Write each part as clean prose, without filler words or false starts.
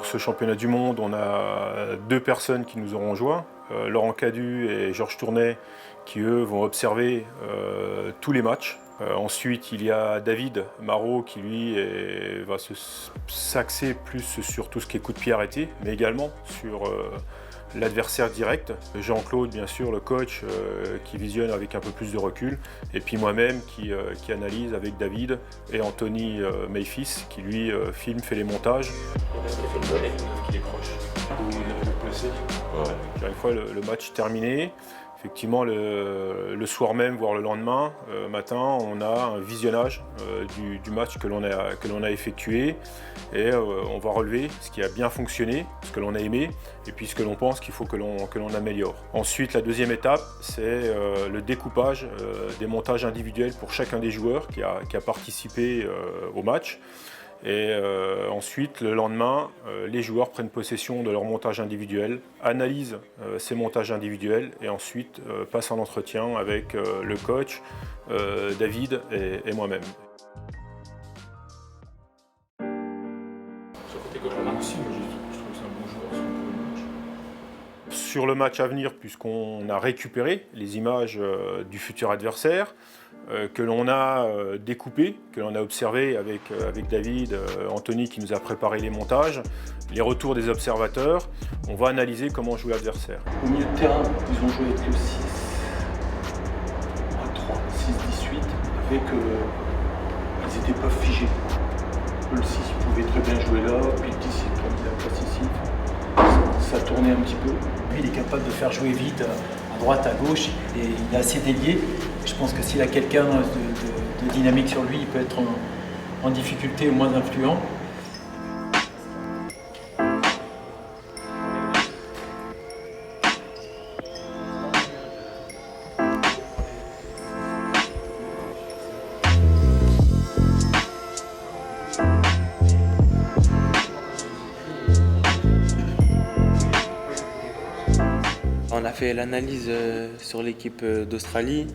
ce championnat du monde, on a 2 personnes qui nous auront rejoints, Laurent Cadu et Georges Tournet, qui eux vont observer tous les matchs. Ensuite, il y a David Marot qui lui va s'axer plus sur tout ce qui est coup de pied arrêté, mais également sur l'adversaire direct. Jean-Claude, bien sûr, le coach, qui visionne avec un peu plus de recul. Et puis moi-même qui analyse avec David et Anthony Mayfis qui lui filme, fait les montages. Qui décroche. Ou il est placé. Une fois le match terminé, effectivement le soir même, voire le lendemain matin, on a un visionnage du match que l'on a effectué et on va relever ce qui a bien fonctionné, ce que l'on a aimé et puis ce que l'on pense qu'il faut que l'on améliore. Ensuite, la deuxième étape, c'est le découpage des montages individuels pour chacun des joueurs qui a participé au match. Et ensuite, le lendemain, les joueurs prennent possession de leur montage individuel, analysent ces montages individuels et ensuite passent en entretien avec le coach, David et moi-même. Sur côté coach, aussi, je trouve que c'est un bon joueur sur le match. Sur le match à venir, puisqu'on a récupéré les images du futur adversaire, que l'on a découpé, que l'on a observé avec David, Anthony qui nous a préparé les montages, les retours des observateurs, on va analyser comment joue l'adversaire. Au milieu de terrain, ils ont joué avec le 6 à 3, 6-18, avec ils n'étaient pas figés. Le 6 il pouvait très bien jouer là, puis le 10 comme il a place ici, ça tournait un petit peu. Lui il est capable de faire jouer vite à droite, à gauche, et il est assez délié. Je pense que s'il a quelqu'un de dynamique sur lui, il peut être en difficulté ou moins influent. On a fait l'analyse sur l'équipe d'Australie,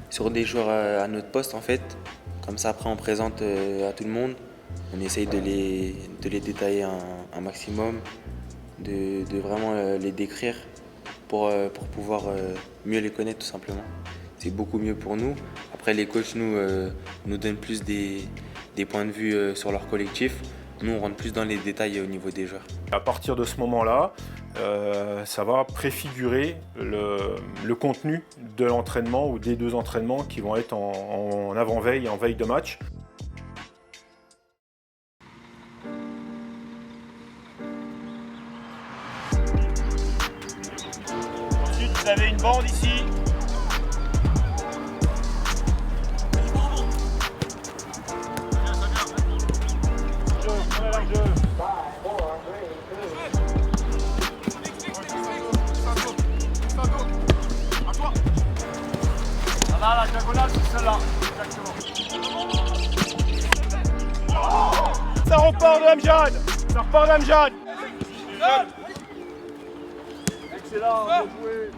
sur des joueurs à notre poste en fait. Comme ça après on présente à tout le monde. On essaye de les détailler un maximum, de vraiment les décrire pour pouvoir mieux les connaître tout simplement. C'est beaucoup mieux pour nous. Après les coachs nous donnent plus des points de vue sur leur collectif. Nous, on rentre plus dans les détails au niveau des joueurs. À partir de ce moment-là, ça va préfigurer le contenu de l'entraînement ou des 2 entraînements qui vont être en avant-veille et en veille de match. Ensuite, vous avez une bande ici. La diagonale, c'est celle-là, exactement. Ça repart de Amjad. Ça repart d'Amjad. Excellent, bien joué.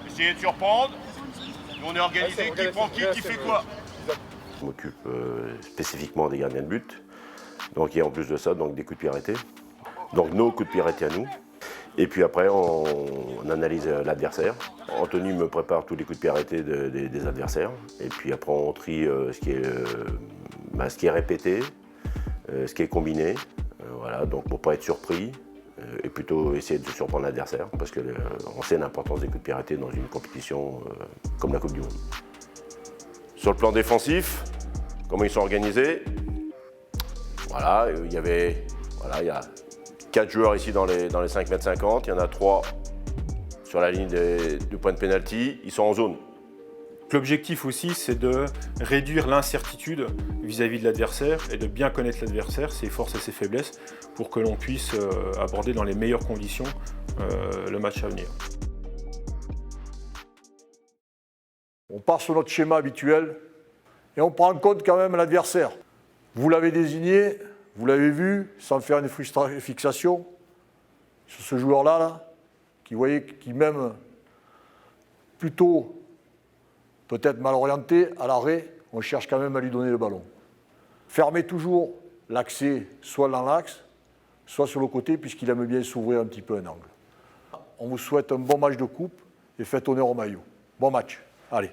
Essayez de surprendre. Nous, on est organisé, qui prend qui fait quoi. Je m'occupe spécifiquement des gardiens de but. Donc, et en plus de ça, donc, des coups de pied arrêtés. Donc, nos coups de pied arrêtés à nous. Et puis après, on analyse l'adversaire. Anthony me prépare tous les coups de pied arrêtés des adversaires. Et puis après, on trie ce qui est répété, ce qui est combiné. Voilà, donc pour ne pas être surpris et plutôt essayer de surprendre l'adversaire. Parce qu'on sait l'importance des coups de pied arrêtés dans une compétition comme la Coupe du Monde. Sur le plan défensif, comment ils sont organisés? Voilà, il y a 4 joueurs ici dans les 5,50 m, il y en a 3 sur la ligne du point de pénalty, ils sont en zone. L'objectif aussi, c'est de réduire l'incertitude vis-à-vis de l'adversaire et de bien connaître l'adversaire, ses forces et ses faiblesses, pour que l'on puisse aborder dans les meilleures conditions le match à venir. On part sur notre schéma habituel et on prend en compte quand même l'adversaire. Vous l'avez désigné, vous l'avez vu, sans faire une fixation sur ce joueur-là, qui même plutôt peut-être mal orienté à l'arrêt, on cherche quand même à lui donner le ballon. Fermez toujours l'accès, soit dans l'axe, soit sur le côté, puisqu'il aime bien s'ouvrir un petit peu un angle. On vous souhaite un bon match de coupe et faites honneur au maillot. Bon match. Allez.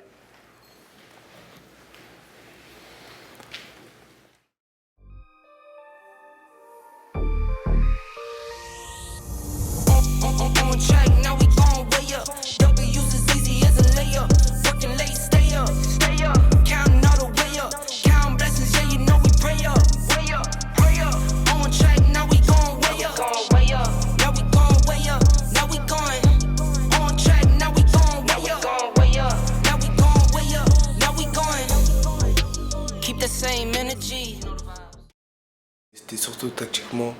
On track, now we gon' way up. W's as easy as a layup. Working late, stay up. Counting all the way up. Counting blessings, yeah, you know we pray up. Pray up. On track, now we gon' way up. Now we gon' way up. Now we going. On track, now we gon' way up. Now we gon' way up. Now we going. Keep the same energy. C'était surtout tactiquement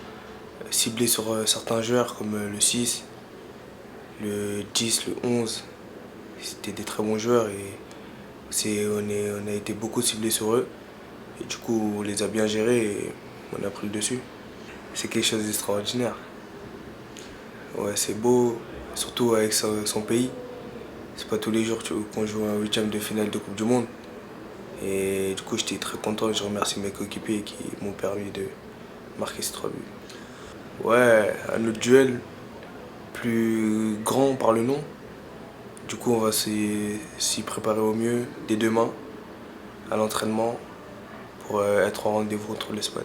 ciblé sur certains joueurs comme le 6, le 10, le 11. C'était des très bons joueurs et on a été beaucoup ciblés sur eux. Et du coup, on les a bien gérés et on a pris le dessus. C'est quelque chose d'extraordinaire. Ouais, c'est beau, surtout avec son pays. C'est pas tous les jours qu'on joue un 8e de finale de Coupe du Monde. Et du coup, j'étais très content. Je remercie mes coéquipiers qui m'ont permis de marquer ces 3 buts. Ouais, un autre duel plus grand par le nom. Du coup, on va s'y préparer au mieux dès demain à l'entraînement pour être en rendez-vous contre l'Espagne.